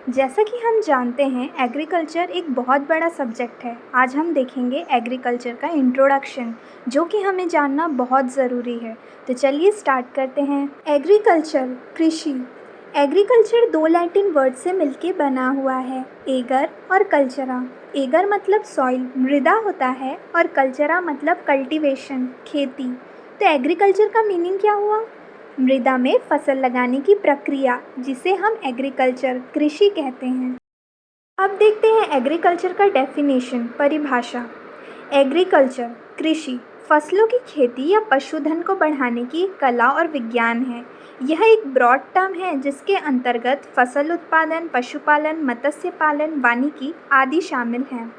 जैसा कि हम जानते हैं एग्रीकल्चर एक बहुत बड़ा सब्जेक्ट है। आज हम देखेंगे एग्रीकल्चर का इंट्रोडक्शन, जो कि हमें जानना बहुत ज़रूरी है। तो चलिए स्टार्ट करते हैं। एग्रीकल्चर कृषि। एग्रीकल्चर दो लैटिन वर्ड से मिलके बना हुआ है, एगर और कल्चरा। एगर मतलब सॉइल, मृदा होता है, और कल्चरा मतलब कल्टीवेशन, खेती। तो एग्रीकल्चर का मीनिंग क्या हुआ? मृदा में फसल लगाने की प्रक्रिया, जिसे हम एग्रीकल्चर कृषि कहते हैं। अब देखते हैं एग्रीकल्चर का डेफिनेशन, परिभाषा। एग्रीकल्चर कृषि फसलों की खेती या पशुधन को बढ़ाने की एक कला और विज्ञान है। यह एक ब्रॉड टर्म है जिसके अंतर्गत फसल उत्पादन, पशुपालन, मत्स्य पालन, वानिकी आदि शामिल हैं।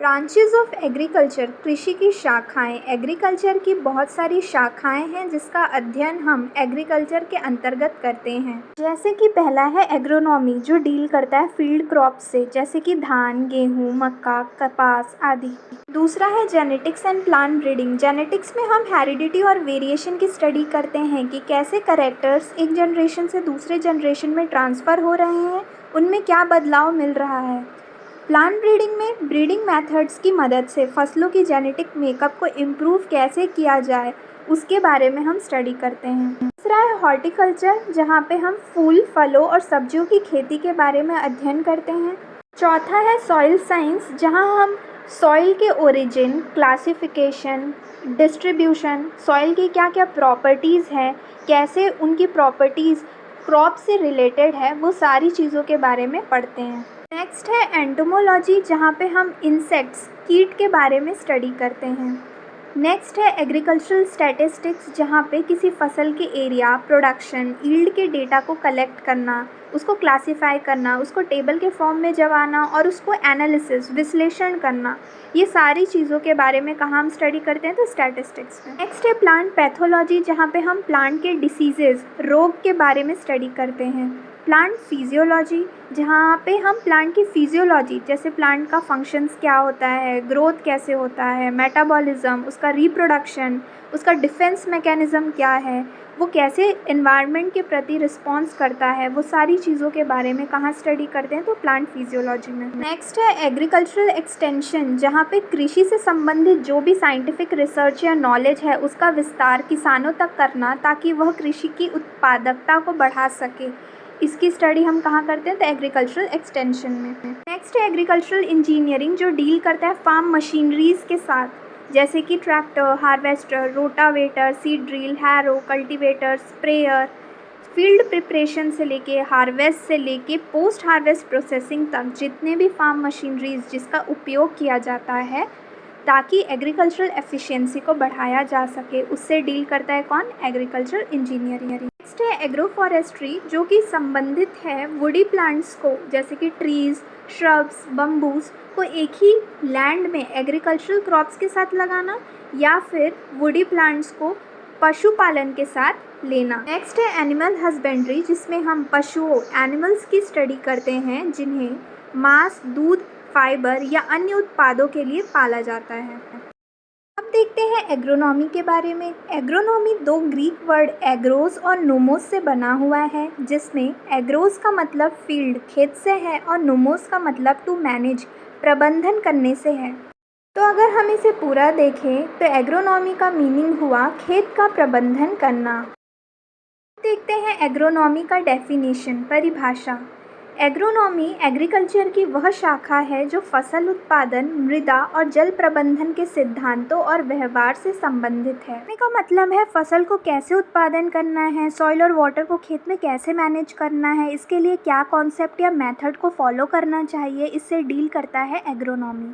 ब्रांचेज ऑफ एग्रीकल्चर, कृषि की शाखाएं। एग्रीकल्चर की बहुत सारी शाखाएं हैं जिसका अध्ययन हम एग्रीकल्चर के अंतर्गत करते हैं। जैसे कि पहला है एग्रोनॉमी, जो डील करता है फील्ड क्रॉप्स से, जैसे कि धान, गेहूं, मक्का, कपास आदि। दूसरा है genetics and plant breeding. Genetics में हम हेरिडिटी और वेरिएशन की स्टडी करते हैं कि कैसे कैरेक्टर्स एक जनरेशन से दूसरे जनरेशन में ट्रांसफ़र हो रहे हैं, उनमें क्या बदलाव मिल रहा है। प्लांट ब्रीडिंग में ब्रीडिंग मेथड्स की मदद से फसलों की जेनेटिक मेकअप को इम्प्रूव कैसे किया जाए, उसके बारे में हम स्टडी करते हैं। तीसरा है हॉर्टिकल्चर, जहाँ पे हम फूल, फलों और सब्जियों की खेती के बारे में अध्ययन करते हैं। चौथा है सॉइल साइंस, जहाँ हम सॉइल के ओरिजिन, क्लासिफिकेशन, डिस्ट्रीब्यूशन, सॉइल की क्या क्या प्रॉपर्टीज़ हैं, कैसे उनकी प्रॉपर्टीज़ क्रॉप से रिलेटेड है, वो सारी चीज़ों के बारे में पढ़ते हैं। नेक्स्ट है एंटोमोलॉजी, जहाँ पे हम इंसेक्ट्स, कीट के बारे में स्टडी करते हैं। नेक्स्ट है एग्रीकल्चरल स्टैटिस्टिक्स, जहाँ पे किसी फसल के एरिया, प्रोडक्शन, यील्ड के डेटा को कलेक्ट करना, उसको क्लासिफाई करना, उसको टेबल के फॉर्म में जमाना और उसको एनालिसिस, विश्लेषण करना, ये सारी चीज़ों के बारे में कहाँ हम स्टडी करते हैं, तो स्टैटिस्टिक्स में। नेक्स्ट है प्लांट पैथोलॉजी, जहाँ पे हम प्लांट के डिसीजेज़, रोग के बारे में स्टडी करते हैं। प्लांट फिजियोलॉजी, जहाँ पे हम प्लांट की फिजियोलॉजी, जैसे प्लांट का फंक्शंस क्या होता है, ग्रोथ कैसे होता है, मेटाबॉलिज्म, उसका रिप्रोडक्शन, उसका डिफेंस मैकेनिज़्म क्या है, वो कैसे एनवायरनमेंट के प्रति रिस्पॉन्स करता है, वो सारी चीज़ों के बारे में कहाँ स्टडी करते हैं, तो प्लांट फिजियोलॉजी में। नेक्स्ट है एग्रीकल्चरल एक्सटेंशन, जहाँ पे कृषि से संबंधित जो भी साइंटिफिक रिसर्च या नॉलेज है, उसका विस्तार किसानों तक करना, ताकि वह कृषि की उत्पादकता को बढ़ा सके। इसकी स्टडी हम कहाँ करते हैं, तो एग्रीकल्चरल एक्सटेंशन में। नेक्स्ट है एग्रीकल्चरल इंजीनियरिंग, जो डील करता है फार्म मशीनरीज़ के साथ, जैसे कि tractor, harvester, rotavator, seed drill, harrow, cultivator, sprayer. Field preparation से लेके हार्वेस्ट से लेके पोस्ट हार्वेस्ट प्रोसेसिंग तक जितने भी फार्म मशीनरीज़ जिसका उपयोग किया जाता है ताकि एग्रीकल्चरल एफिशिएंसी को बढ़ाया जा सके, उससे डील करता है कौन, एग्रीकल्चरल इंजीनियरिंग। नेक्स्ट है एग्रो फॉरेस्ट्री, जो कि संबंधित है वुडी प्लांट्स को, जैसे कि ट्रीज़, श्रब्स, बम्बूज को एक ही लैंड में एग्रीकल्चरल क्रॉप्स के साथ लगाना, या फिर वुडी प्लांट्स को पशुपालन के साथ लेना। नेक्स्ट है एनिमल हस्बेंड्री, जिसमें हम पशुओं, एनिमल्स की स्टडी करते हैं जिन्हें मांस, दूध, फाइबर या अन्य उत्पादों के लिए पाला जाता है। अब देखते हैं एग्रोनॉमी के बारे में। एग्रोनॉमी दो ग्रीक वर्ड एग्रोस और नोमोस से बना हुआ है, जिसमें एग्रोस का मतलब फील्ड, खेत से है, और नोमोस का मतलब टू मैनेज, प्रबंधन करने से है। तो अगर हम इसे पूरा देखें तो एग्रोनॉमी का मीनिंग हुआ खेत का प्रबंधन करना। देखते हैं एग्रोनॉमी का डेफिनेशन, परिभाषा। एग्रोनॉमी एग्रीकल्चर की वह शाखा है जो फसल उत्पादन, मृदा और जल प्रबंधन के सिद्धांतों और व्यवहार से संबंधित है। इसका मतलब है फसल को कैसे उत्पादन करना है, सॉइल और वाटर को खेत में कैसे मैनेज करना है, इसके लिए क्या कॉन्सेप्ट या मेथड को फॉलो करना चाहिए, इससे डील करता है एग्रोनॉमी।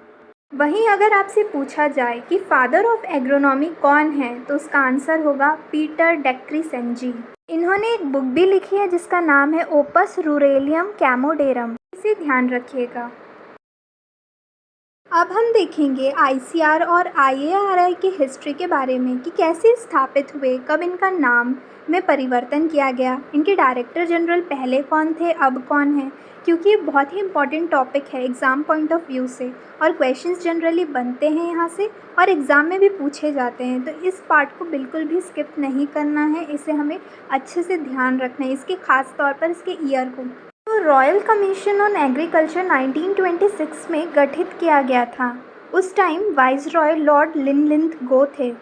वहीं अगर आपसे पूछा जाए कि फादर ऑफ एग्रोनॉमी कौन है, तो उसका आंसर होगा पीटर डेक्रीसेंजी। इन्होंने एक बुक भी लिखी है जिसका नाम है ओपस रूरेलियम कैमोडेरम, इसे ध्यान रखिएगा। अब हम देखेंगे आईसीआर और आईएआरआई की हिस्ट्री के बारे में कि कैसे स्थापित हुए, कब इनका नाम में परिवर्तन किया गया, इनके डायरेक्टर जनरल पहले कौन थे, अब कौन है, क्योंकि ये बहुत ही इंपॉर्टेंट टॉपिक है एग्ज़ाम पॉइंट ऑफ व्यू से, और क्वेश्चंस जनरली बनते हैं यहाँ से और एग्ज़ाम में भी पूछे जाते हैं। तो इस पार्ट को बिल्कुल भी स्किप नहीं करना है, इसे हमें अच्छे से ध्यान रखना है, इसके ख़ास तौर पर इसके ईयर को। तो रॉयल कमीशन ऑन एग्रीकल्चर 1926 में गठित किया गया था। उस टाइम वाइसरॉय लॉर्ड लिनलिंथगो थे।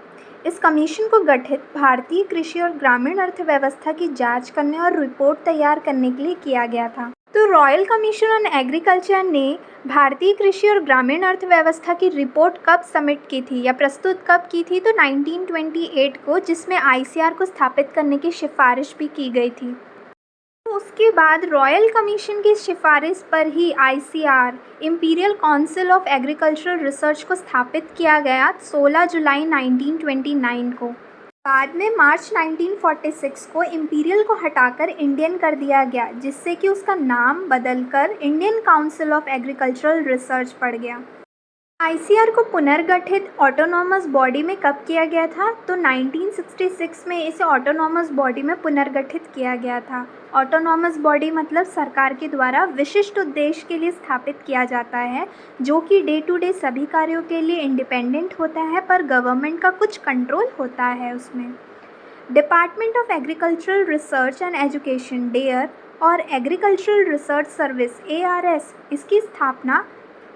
इस कमीशन को गठित भारतीय कृषि और ग्रामीण अर्थव्यवस्था की जांच करने और रिपोर्ट तैयार करने के लिए किया गया था। तो रॉयल कमीशन ऑन एग्रीकल्चर ने भारतीय कृषि और ग्रामीण अर्थव्यवस्था की रिपोर्ट कब सबमिट की थी या प्रस्तुत कब की थी? तो 1928 को, जिसमें आईसीआर को स्थापित करने की सिफारिश भी की गई थी। तो उसके बाद रॉयल कमीशन की सिफारिश पर ही ICR imperial council of agricultural research को स्थापित किया गया 16 जुलाई 1929 को। बाद में मार्च 1946 को इंपीरियल को हटाकर इंडियन कर दिया गया, जिससे कि उसका नाम बदलकर Indian council of agricultural research पड़ गया। आईसीआर को पुनर्गठित ऑटोनॉमस बॉडी में कब किया गया था? तो 1966 में इसे ऑटोनॉमस बॉडी में पुनर्गठित किया गया था। ऑटोनॉमस बॉडी मतलब सरकार के द्वारा विशिष्ट उद्देश्य के लिए स्थापित किया जाता है, जो कि डे टू डे सभी कार्यों के लिए इंडिपेंडेंट होता है, पर गवर्नमेंट का कुछ कंट्रोल होता है उसमें। Department of agricultural research and education DARE और एग्रीकल्चरल रिसर्च सर्विस ARS, इसकी स्थापना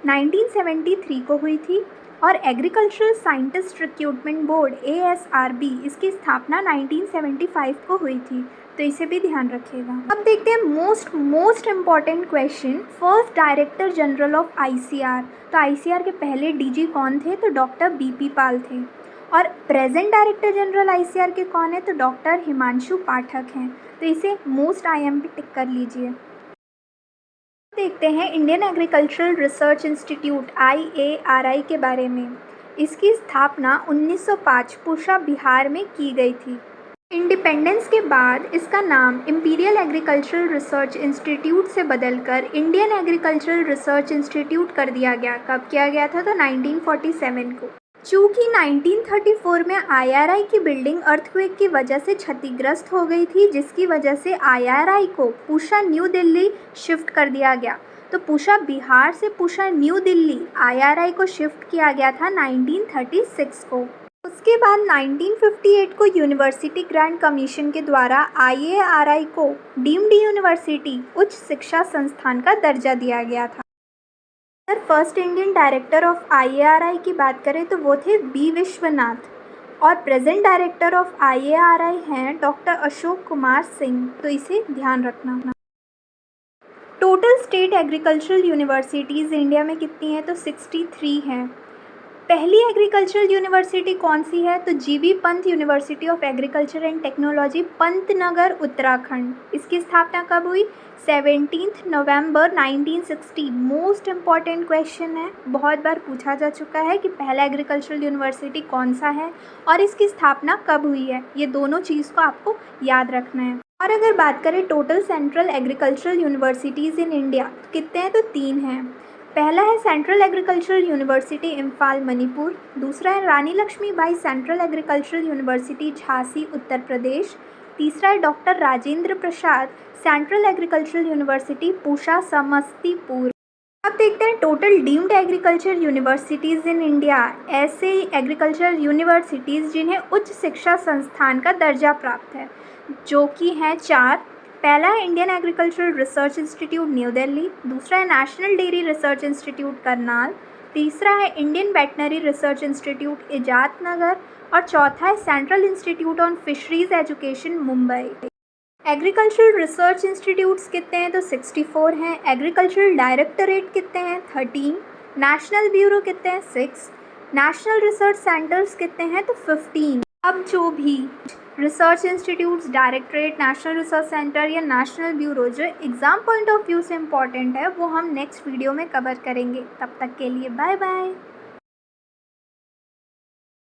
1973 को हुई थी। और agricultural scientist recruitment board ASRB, इसकी स्थापना 1975 को हुई थी। तो इसे भी ध्यान रखिएगा। अब देखते हैं most important question, first director general of ICR. तो आईसीआर के पहले डीजी कौन थे? तो डॉक्टर BP पाल थे। और प्रेजेंट डायरेक्टर जनरल आईसीआर के कौन है? तो डॉक्टर हिमांशु पाठक हैं। तो इसे मोस्ट IM पे टिक कर लीजिए। देखते हैं Indian agricultural research institute IARI के बारे में। इसकी स्थापना 1905 पूसा, बिहार में की गई थी। इंडिपेंडेंस के बाद इसका नाम इंपीरियल एग्रीकल्चरल रिसर्च इंस्टीट्यूट से बदलकर इंडियन एग्रीकल्चरल रिसर्च इंस्टीट्यूट कर दिया गया। कब किया गया था? तो 1947 को। चूँकि 1934 में IRI की बिल्डिंग अर्थक्वेक की वजह से क्षतिग्रस्त हो गई थी, जिसकी वजह से IRI को पूसा, न्यू दिल्ली शिफ्ट कर दिया गया। तो पूसा बिहार से पूसा, न्यू दिल्ली IRI को शिफ्ट किया गया था 1936 को। उसके बाद 1958 को यूनिवर्सिटी ग्रांट कमीशन के द्वारा IARI को डीम्ड यूनिवर्सिटी, उच्च शिक्षा संस्थान का दर्जा दिया गया था। First Indian director of IARI की बात करें तो वो थे B विश्वनाथ। और प्रेजेंट डायरेक्टर ऑफ IARI हैं डॉक्टर अशोक कुमार सिंह। तो इसे ध्यान रखना। Total state agricultural universities India में कितनी है? तो 63 हैं। पहली एग्रीकल्चरल यूनिवर्सिटी कौन सी है? तो GB Pant university of agriculture and technology, Pantnagar, Uttarakhand. इसकी स्थापना कब हुई? 17 नवंबर 1960। मोस्ट इम्पॉर्टेंट क्वेश्चन है, बहुत बार पूछा जा चुका है कि पहला एग्रीकल्चरल यूनिवर्सिटी कौन सा है और इसकी स्थापना कब हुई है। ये दोनों चीज़ को आपको याद रखना है। और अगर बात करें total central agricultural universities in India, तो कितने हैं? तो 3 हैं। पहला है central agricultural university Imphal, Manipur. दूसरा है Rani Lakshmibai central agricultural university, Jhansi, Uttar Pradesh. तीसरा है doctor Rajendra Prasad central agricultural university, Pusa, Samastipur. अब देखते हैं total deemed agriculture universities in India, ऐसे एग्रीकल्चर यूनिवर्सिटीज़ जिन्हें उच्च शिक्षा संस्थान का दर्जा प्राप्त है, जो कि हैं 4। पहला है Indian agricultural research institute, new Delhi. दूसरा है national dairy research institute, Karnal. तीसरा है इंडियन वेटनरी रिसर्च इंस्टीट्यूट, इजात नगर। और चौथा है central institute on fisheries education, Mumbai. Agricultural research institutes कितने हैं? तो 64 हैं। एग्रीकल्चरल डायरेक्टरेट कितने हैं? 13। नेशनल ब्यूरो कितने हैं? 6। नेशनल रिसर्च सेंटर्स कितने हैं? तो 15। अब जो भी research institutes, directorate, national research centre या नेशनल ब्यूरो जो एग्ज़ाम पॉइंट ऑफ व्यू से इम्पॉर्टेंट है, वो हम नेक्स्ट वीडियो में कवर करेंगे। तब तक के लिए बाय बाय।